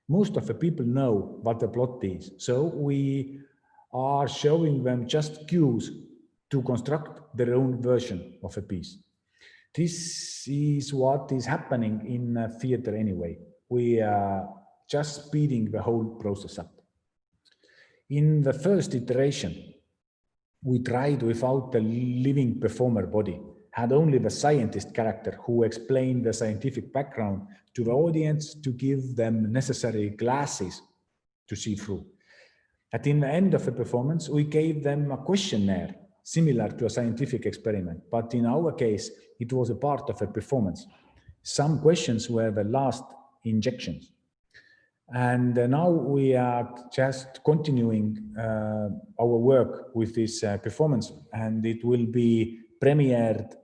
Most of the people know what the plot is, so we are showing them just cues to construct their own version of a piece. This is what is happening in theater anyway. We are just speeding the whole process up. In the first iteration, we tried without the living performer body, had only the scientist character who explained the scientific background to the audience to give them necessary glasses to see through. At the end of the performance, we gave them a questionnaire similar to a scientific experiment, but in our case, it was a part of a performance. Some questions were the last injections. And now we are just continuing our work with this performance, and it will be premiered,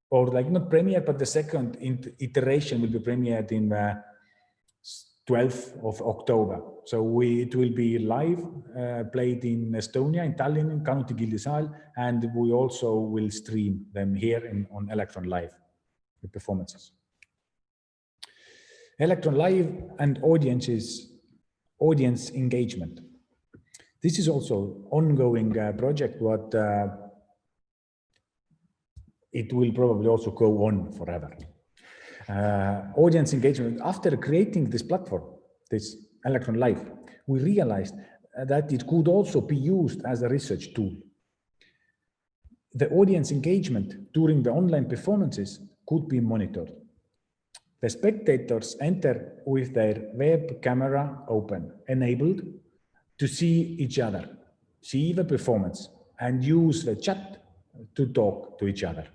or like not premiered, but the second iteration will be premiered in the 12th of October. So it will be live, played in Estonia, in Tallinn, in Kanuti Gildisaal, and we also will stream them here on elektron.live, the performances. elektron.live and audience engagement. This is also ongoing project, but it will probably also go on forever. Audience engagement. After creating this platform, this elektron.live, we realized that it could also be used as a research tool. The audience engagement during the online performances could be monitored. The spectators enter with their web camera open, enabled to see each other, see the performance, and use the chat to talk to each other.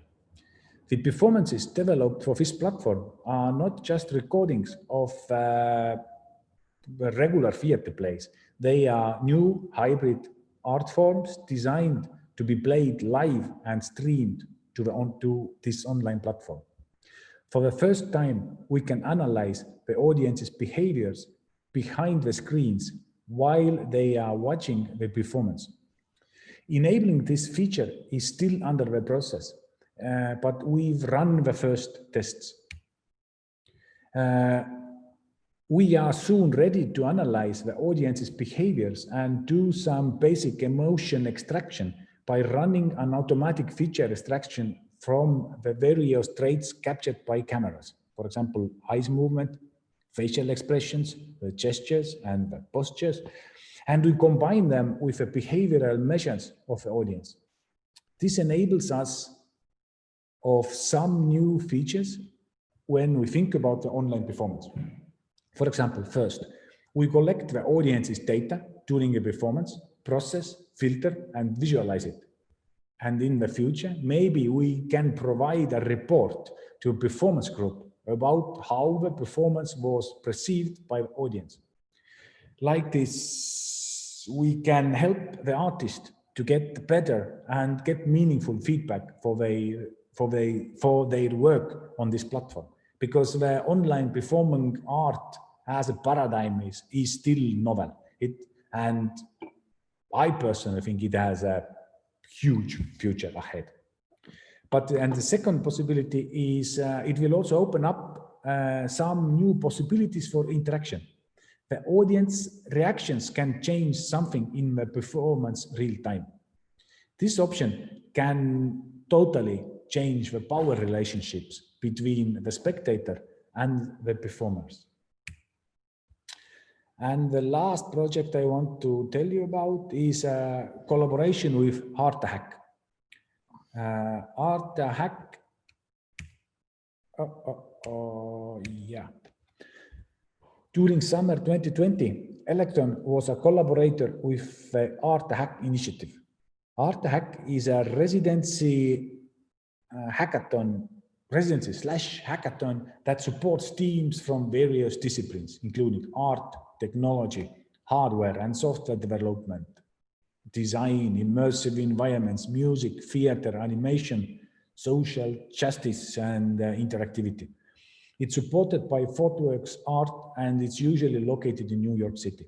The performances developed for this platform are not just recordings of regular theater plays. They are new hybrid art forms designed to be played live and streamed to this online platform. For the first time, we can analyze the audience's behaviors behind the screens while they are watching the performance. Enabling this feature is still under the process, but we've run the first tests. We are soon ready to analyze the audience's behaviors and do some basic emotion extraction by running an automatic feature extraction from the various traits captured by cameras. For example, eyes movement, facial expressions, the gestures and the postures, and we combine them with the behavioral measures of the audience. This enables us of some new features when we think about the online performance. For example, first, we collect the audience's data during a performance, process, filter, and visualize it. And in the future, maybe we can provide a report to a performance group about how the performance was perceived by the audience. Like this, we can help the artist to get better and get meaningful feedback for their work on this platform. Because the online performing art as a paradigm is still novel. And I personally think it has a huge future ahead. And the second possibility is it will also open up some new possibilities for interaction. The audience reactions can change something in the performance real time. This option can totally change the power relationships between the spectator and the performers. And the last project I want to tell you about is a collaboration with Art+Hack. Art+Hack, yeah. During summer 2020, Elektron was a collaborator with the Art+Hack initiative. Art+Hack is a residency hackathon that supports teams from various disciplines, including art, technology, hardware and software development, design, immersive environments, music, theater, animation, social justice, and interactivity. It's supported by ThoughtWorks Art, and it's usually located in New York City.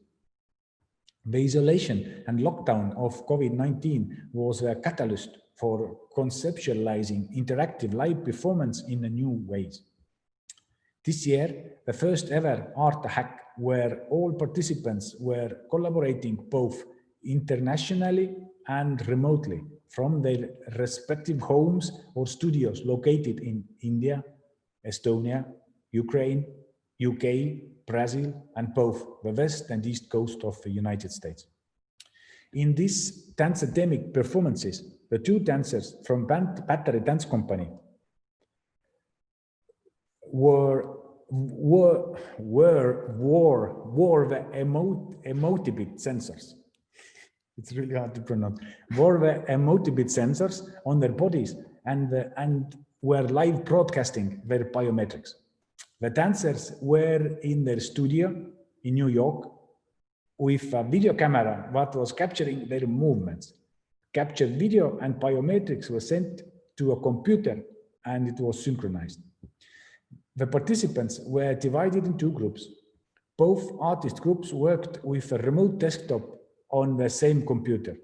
The isolation and lockdown of COVID-19 was a catalyst for conceptualizing interactive live performance in new ways. This year, the first ever Art+Hack, where all participants were collaborating both internationally and remotely from their respective homes or studios located in India, Estonia, Ukraine, UK, Brazil, and both the west and east coast of the United States. In these dance-demic performances, the two dancers from Battery Dance Company wore the emotive sensors. It's really hard to pronounce. Wore the emotive sensors on their bodies and were live broadcasting their biometrics. The dancers were in their studio in New York with a video camera that was capturing their movements. Captured video and biometrics were sent to a computer and it was synchronized. The participants were divided in two groups. Both artist groups worked with a remote desktop on the same computer,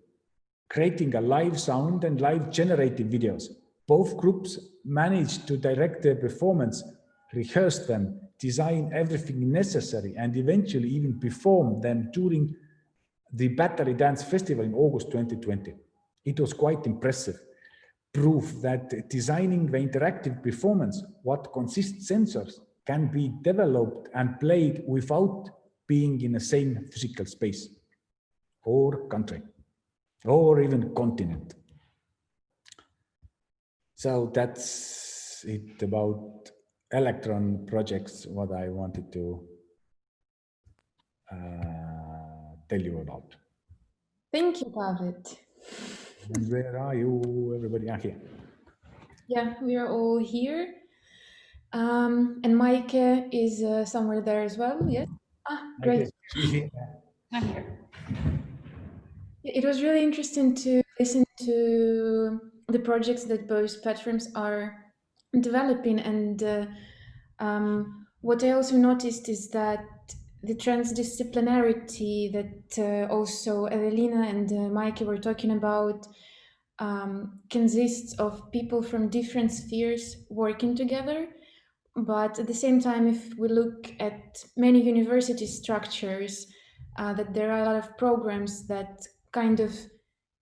creating a live sound and live generated videos. Both groups managed to direct their performance, rehearse them, design everything necessary, and eventually even perform them during the Battery Dance Festival in August 2020. It was quite impressive. Proof that designing the interactive performance, what consists sensors, can be developed and played without being in the same physical space or country or even continent. So that's it about Elektron projects, what I wanted to tell you about. Thank you, David. And where are you, everybody? Ah, here. Yeah, we are all here. And Mike is somewhere there as well, yes? Ah, great. I'm here. It was really interesting to listen to the projects that both platforms are developing, and what I also noticed is that the transdisciplinarity that also Ewelina and Mike were talking about consists of people from different spheres working together. But at the same time, if we look at many university structures, that there are a lot of programs that kind of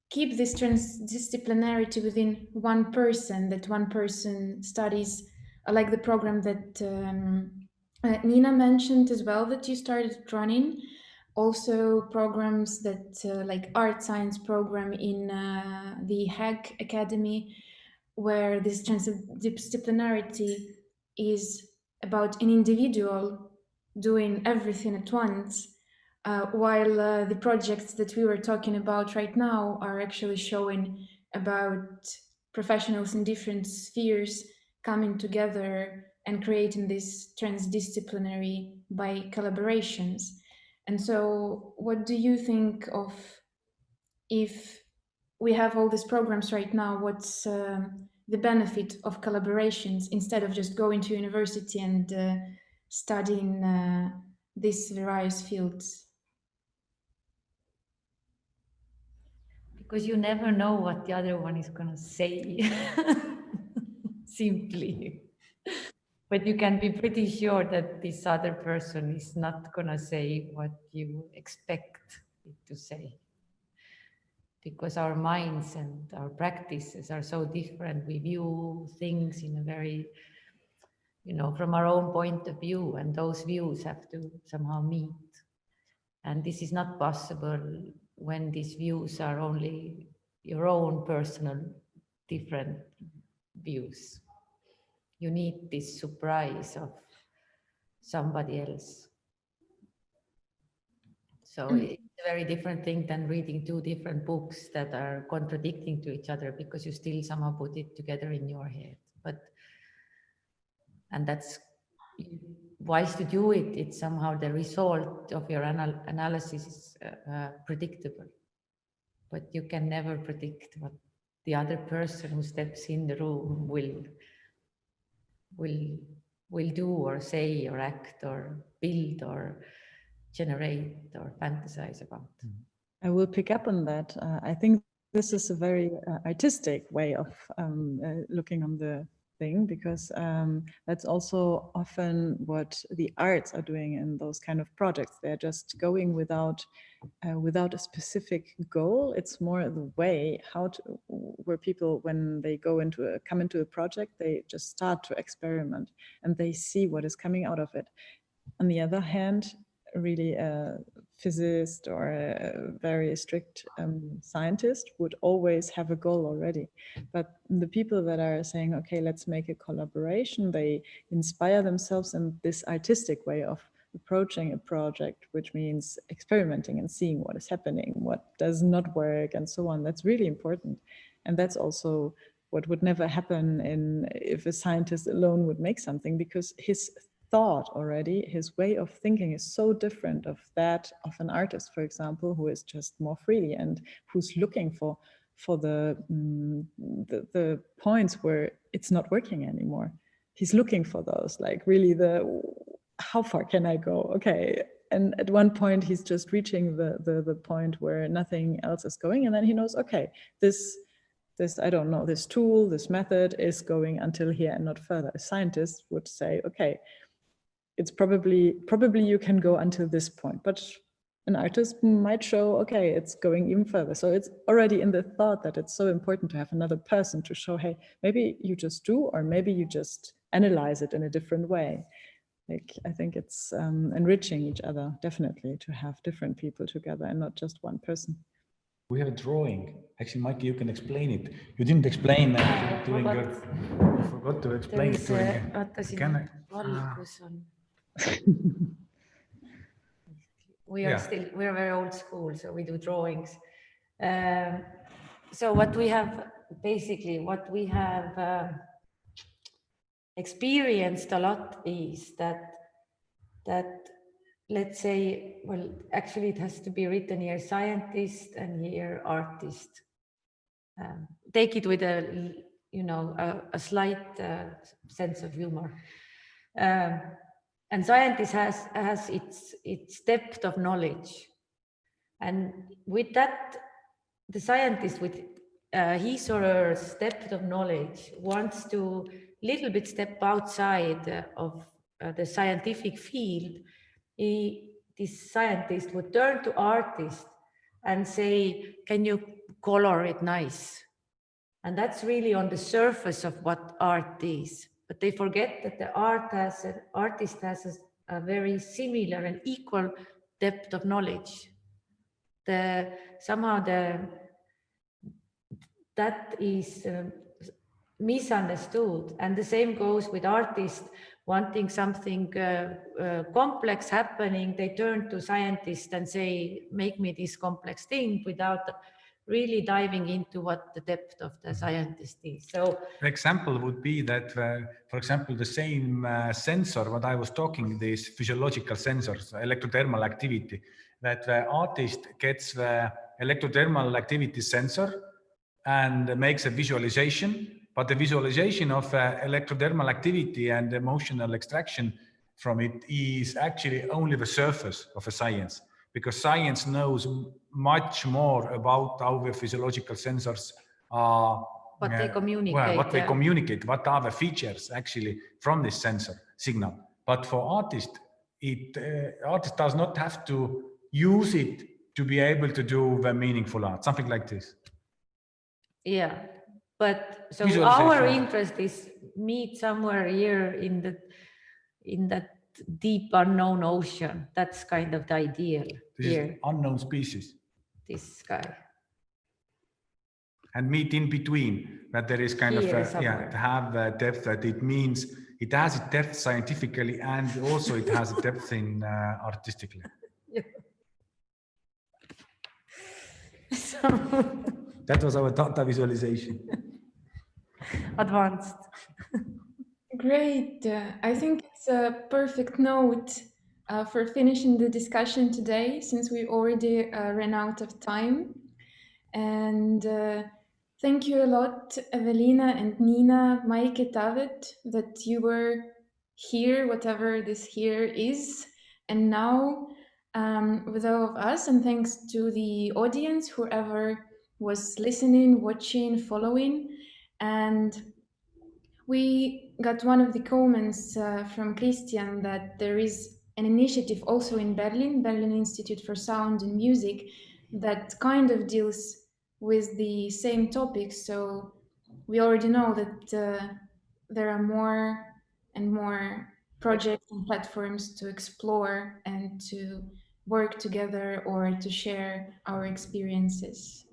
keep this transdisciplinarity within one person, that one person studies, like the program that Nina mentioned as well, that you started running. Also programs that like Art+Science program in the Hague Academy, where this transdisciplinarity is about an individual doing everything at once, while the projects that we were talking about right now are actually showing about professionals in different spheres coming together and creating this transdisciplinary by collaborations. And so what do you think of, if we have all these programs right now, what's the benefit of collaborations instead of just going to university and studying these various fields? Because you never know what the other one is going to say, simply. But you can be pretty sure that this other person is not going to say what you expect it to say. Because our minds and our practices are so different. We view things in a very, from our own point of view, and those views have to somehow meet. And this is not possible when these views are only your own personal different views. You need this surprise of somebody else. So it's a very different thing than reading two different books that are contradicting to each other, because you still somehow put it together in your head. And that's wise to do it. It's somehow the result of your analysis is predictable, but you can never predict what the other person who steps in the room will do or say or act or build or generate or fantasize about. I will pick up on that. I think this is a very artistic way of looking on the thing, because that's also often what the arts are doing in those kind of projects. They're just going without a specific goal. It's more the way where people, when they come into a project, they just start to experiment and they see what is coming out of it. On the other hand, really physicist or a very strict scientist would always have a goal already. But the people that are saying, okay, let's make a collaboration, they inspire themselves in this artistic way of approaching a project, which means experimenting and seeing what is happening, what does not work, and so on. That's really important. And that's also what would never happen if a scientist alone would make something, because his thought already, his way of thinking is so different of that of an artist, for example, who is just more freely and who's looking for the points where it's not working anymore. He's looking for those, like really how far can I go? Okay. And at one point he's just reaching the point where nothing else is going. And then he knows, okay, this, I don't know, this tool, this method is going until here and not further. A scientist would say, okay, it's probably you can go until this point, but an artist might show, okay, it's going even further. So it's already in the thought that it's so important to have another person to show, hey, maybe you just do, or maybe you just analyze it in a different way. Like, I think it's enriching each other, definitely, to have different people together and not just one person. We have a drawing. Actually, Mikey, you can explain it. You didn't explain during your... You forgot to explain it during... We're very old school, so we do drawings. So what we have experienced a lot is that let's say, well, actually it has to be written here, scientist and here artist. Take it with a slight sense of humor. And scientist has its depth of knowledge. And with that, the scientist with his or her depth of knowledge wants to little bit step outside of the scientific field. This scientist would turn to artist and say, can you color it nice? And that's really on the surface of what art is. But they forget that the artist has a very similar and equal depth of knowledge. That is misunderstood. And the same goes with artists wanting something complex happening. They turn to scientists and say, make me this complex thing, without really diving into what the depth of the scientist is. So an example would be that, for example, the same sensor, what I was talking, these physiological sensors, electrothermal activity, that the artist gets the electrothermal activity sensor and makes a visualization, but the visualization of electrothermal activity and emotional extraction from it is actually only the surface of a science, because science knows much more about how the physiological sensors are, what they communicate, what are the features actually from this sensor signal. But for artist does not have to use it to be able to do the meaningful art, something like this. Yeah, but so our interest is meet somewhere here in that deep unknown ocean. That's kind of the ideal. This is unknown species. This guy. And meet in between, that there is kind here of to have a depth, that it means it has a depth scientifically and also it has a depth in artistically. Yeah. So that was our data visualization. Advanced. Great. I think it's a perfect note for finishing the discussion today, since we already ran out of time. And thank you a lot, Ewelina and Nina, Maike, David, that you were here, whatever this here is, and now with all of us. And thanks to the audience, whoever was listening, watching, following. And we got one of the comments from Christian that there is an initiative also in Berlin Institute for Sound and Music, that kind of deals with the same topics. So we already know that there are more and more projects and platforms to explore and to work together or to share our experiences